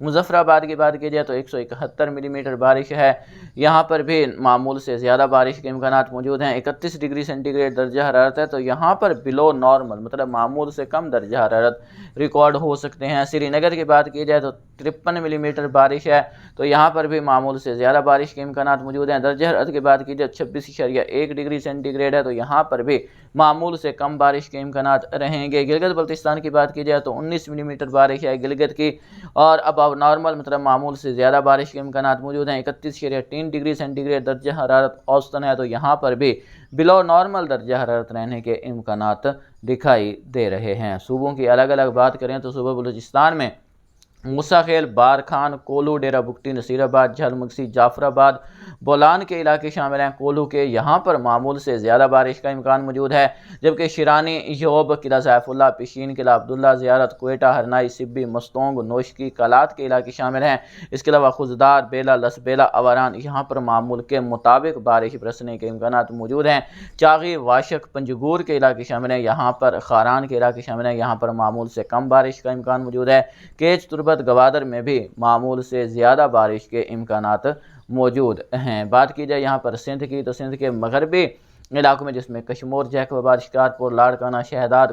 مظفرآباد کی بات کی جائے تو 171 ملی میٹر بارش ہے، یہاں پر بھی معمول سے زیادہ بارش کے امکانات موجود ہیں۔ 31 ڈگری سینٹی گریڈ درجہ حرارت ہے، تو یہاں پر بلو نارمل مطلب معمول سے کم درجہ حرارت ریکارڈ ہو سکتے ہیں۔ سری نگر کی بات کی جائے تو 53 ملی میٹر بارش ہے، تو یہاں پر بھی معمول سے زیادہ بارش کے امکانات موجود ہیں۔ درجہ حرارت کی بات کی جائے 26.1 ڈگری سینٹی گریڈ ہے، تو یہاں پر بھی معمول سے کم بارش کے امکانات رہیں گے۔ گلگت بلتستان کی بات کی جائے تو 19 ملی میٹر بارش ہے گلگت کی، اور ابو نارمل مطلب معمول سے زیادہ بارش کے امکانات موجود ہیں۔ 31.3 ڈگری سینٹی گریڈ درجہ حرارت اوسطن ہے، تو یہاں پر بھی بلو نارمل درجہ حرارت رہنے کے امکانات دکھائی دے رہے ہیں۔ صوبوں کی الگ الگ بات کریں تو صوبہ بلوچستان میں موسیٰ خیل، بارکھان، کولو، ڈیرہ بگٹی، نصیر آباد، جھل مگسی، جعفر آباد، بولان کے علاقے شامل ہیں۔ کولو کے یہاں پر معمول سے زیادہ بارش کا امکان موجود ہے، جبکہ شیرانی، یوب، قلعہ سیف اللہ، پشین، قلعہ عبداللہ، زیارت، کوئٹہ، ہرنائی، سبی، مستونگ، نوشکی، کالات کے علاقے شامل ہیں۔ اس کے علاوہ خزدار، بیلا، لسبیلا، اواران یہاں پر معمول کے مطابق بارش برسنے کے امکانات موجود ہیں۔ چاغی، واشک، پنجگور کے علاقے شامل ہیں، یہاں پر خاران کے علاقے شامل ہیں، یہاں پر معمول سے کم بارش کا امکان موجود ہے۔ کیچ، تربت، گوادر میں بھی معمول سے زیادہ بارش کے امکانات موجود ہیں۔ بات کی جائے یہاں پر سندھ کی تو سندھ کے مغربی علاقوں میں جس میں کشمور، جیکب آباد، شکارپور، لاڑکانہ، شہداد،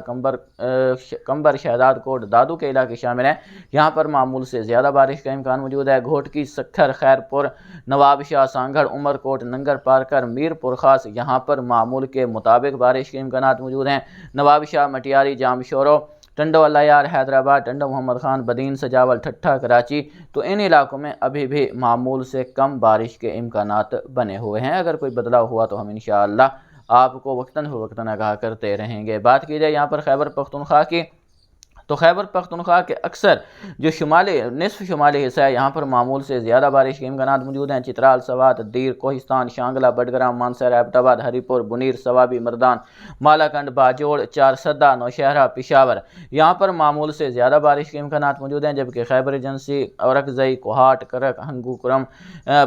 کمبر، شہداد کوٹ، دادو کے علاقے شامل ہیں، یہاں پر معمول سے زیادہ بارش کا امکان موجود ہے۔ گھوٹکی، سکھر، خیرپور، نواب شاہ، سانگھڑ، عمر کوٹ، ننگر پارکر، میرپور خاص یہاں پر معمول کے مطابق بارش کے امکانات موجود ہیں۔ نواب شاہ، مٹیاری، جام شورو، ٹنڈو اللہ یار، حیدرآباد، ٹنڈو محمد خان، بدین، سجاول، ٹھٹھا، کراچی، تو ان علاقوں میں ابھی بھی معمول سے کم بارش کے امکانات بنے ہوئے ہیں۔ اگر کوئی بدلاؤ ہوا تو ہم انشاءاللہ آپ کو وقتاً فوقتاً آگاہ کرتے رہیں گے۔ بات کی جائے یہاں پر خیبر پختونخوا کی تو خیبر پختونخوا کے اکثر جو نصف شمالی حصہ ہے یہاں پر معمول سے زیادہ بارش کے امکانات موجود ہیں۔ چترال، سوات، دیر، کوہستان، شانگلہ، بڈگرام، مانسر، ایبٹ آباد، ہری پور، بنیر، سوابی، مردان، مالاکنڈ، باجوڑ، چارسدہ، نوشہرہ، پشاور یہاں پر معمول سے زیادہ بارش کے امکانات موجود ہیں، جبکہ خیبر ایجنسی، اورکزئی، کوہاٹ، کرک، ہنگو کرم،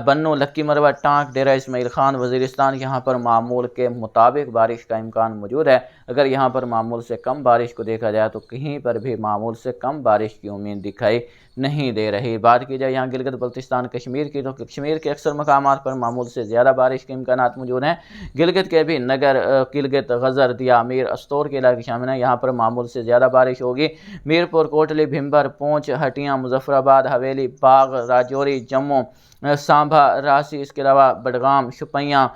بنو، لکی مروہ، ٹانک، ڈیرہ اسماعیل خان، وزیرستان یہاں پر معمول کے مطابق بارش کا امکان موجود ہے۔ اگر یہاں پر معمول سے کم بارش کو دیکھا جائے تو کہیں پر بھی معمول سے کم بارش کی امید دکھائی نہیں دے رہی۔ بات کی جائے یہاں گلگت بلتستان کشمیر کی تو کشمیر کے اکثر مقامات پر معمول سے زیادہ بارش کے امکانات موجود ہیں۔ گلگت کے بھی نگر، گلگت، غزر، دیا میر، استور کے علاقے شامل ہیں، یہاں پر معمول سے زیادہ بارش ہوگی۔ میرپور، کوٹلی، بھمبر، پونچھ، ہٹیاں، مظفرآباد، حویلی، باغ، راجوری، جموں، سانبھا، راسی، اس کے علاوہ بڈگام، شپیاں،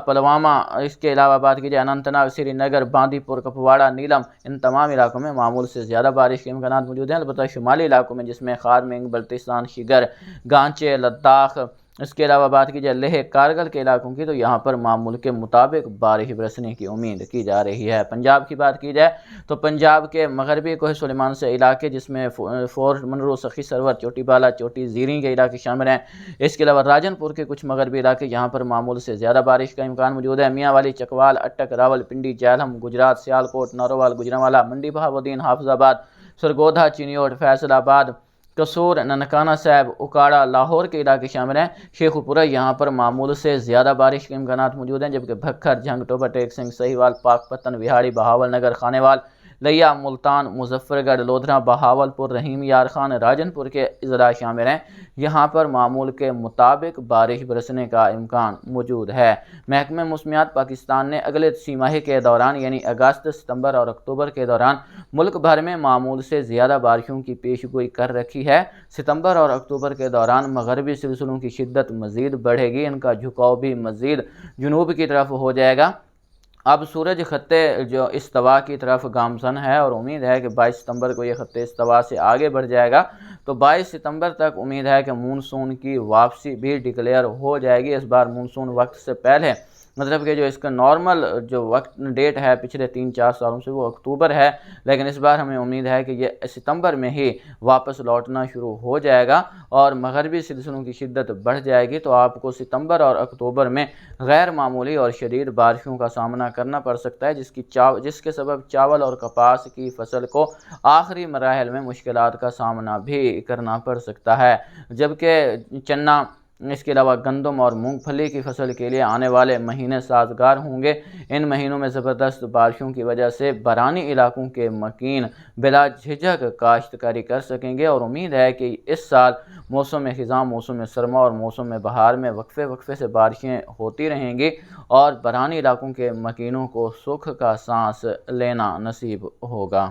پلوامہ، اس کے علاوہ بات کی جائے اننت ناگ، سری نگر، باندی پور، کپواڑہ، نیلم، ان تمام علاقوں میں معمول سے زیادہ بارش کے امکانات موجود ہیں۔ البتہ شمالی علاقوں میں جس میں خارمنگ، بلتستان، شگر، گانچے، لداخ، اس کے علاوہ بات کی جائے لیہ، کارگل کے علاقوں کی تو یہاں پر معمول کے مطابق بارش برسنے کی امید کی جا رہی ہے۔ پنجاب کی بات کی جائے تو پنجاب کے مغربی کوہ سلیمان سے علاقے جس میں فورٹ منرو، سخی سرور، چوٹی بالا، چوٹی زیریں کے علاقے شامل ہیں، اس کے علاوہ راجن پور کے کچھ مغربی علاقے یہاں پر معمول سے زیادہ بارش کا امکان موجود ہے۔ میاں والی، چکوال، اٹک، راول پنڈی، جہلم، گجرات، سیالکوٹ، نارووال، گجرانوالہ، منڈی بہاؤالدین، حافظ آباد، سرگودھا، چینیوٹ، فیصل آباد، قصور، ننکانہ صاحب، اکاڑا، لاہور کے علاقے شامل ہیں۔ شیخو پورہ یہاں پر معمول سے زیادہ بارش کے امکانات موجود ہیں، جبکہ بھکھر، جھنگ، ٹوبہ ٹیک سنگھ، سہیوال، پاک پتن، وہاڑی، بہاول نگر، خانیوال، لیا، ملتان، مظفر گڑھ، لودھرا، بہاول پور، رحیم یار خان، راجن پور کے اضلاع شامل ہیں، یہاں پر معمول کے مطابق بارش برسنے کا امکان موجود ہے۔ محکمہ موسمیات پاکستان نے اگلے 3 ماہ کے دوران یعنی اگست، ستمبر اور اکتوبر کے دوران ملک بھر میں معمول سے زیادہ بارشوں کی پیش گوئی کر رکھی ہے۔ ستمبر اور اکتوبر کے دوران مغربی سلسلوں کی شدت مزید بڑھے گی، ان کا جھکاؤ بھی مزید جنوب کی طرف ہو جائے گا۔ اب سورج خطے جو استوا کی طرف گامزن ہے اور امید ہے کہ 22 ستمبر کو یہ خطے استوا سے آگے بڑھ جائے گا، تو 22 ستمبر تک امید ہے کہ مونسون کی واپسی بھی ڈکلیئر ہو جائے گی۔ اس بار مونسون وقت سے پہلے مطلب کہ جو اس کا نارمل جو وقت ڈیٹ ہے پچھلے 3-4 سالوں سے وہ اکتوبر ہے، لیکن اس بار ہمیں امید ہے کہ یہ ستمبر میں ہی واپس لوٹنا شروع ہو جائے گا اور مغربی سلسلوں کی شدت بڑھ جائے گی، تو آپ کو ستمبر اور اکتوبر میں غیر معمولی اور شدید بارشوں کا سامنا کرنا پڑ سکتا ہے، جس کے سبب چاول اور کپاس کی فصل کو آخری مراحل میں مشکلات کا سامنا بھی کرنا پڑ سکتا ہے، جبکہ چنا، اس کے علاوہ گندم اور مونگ پھلی کی فصل کے لیے آنے والے مہینے سازگار ہوں گے۔ ان مہینوں میں زبردست بارشوں کی وجہ سے برانی علاقوں کے مکین بلا جھجک کاشتکاری کر سکیں گے، اور امید ہے کہ اس سال موسم خزاں، موسم سرما اور موسم بہار میں وقفے سے بارشیں ہوتی رہیں گی اور برانی علاقوں کے مکینوں کو سکھ کا سانس لینا نصیب ہوگا۔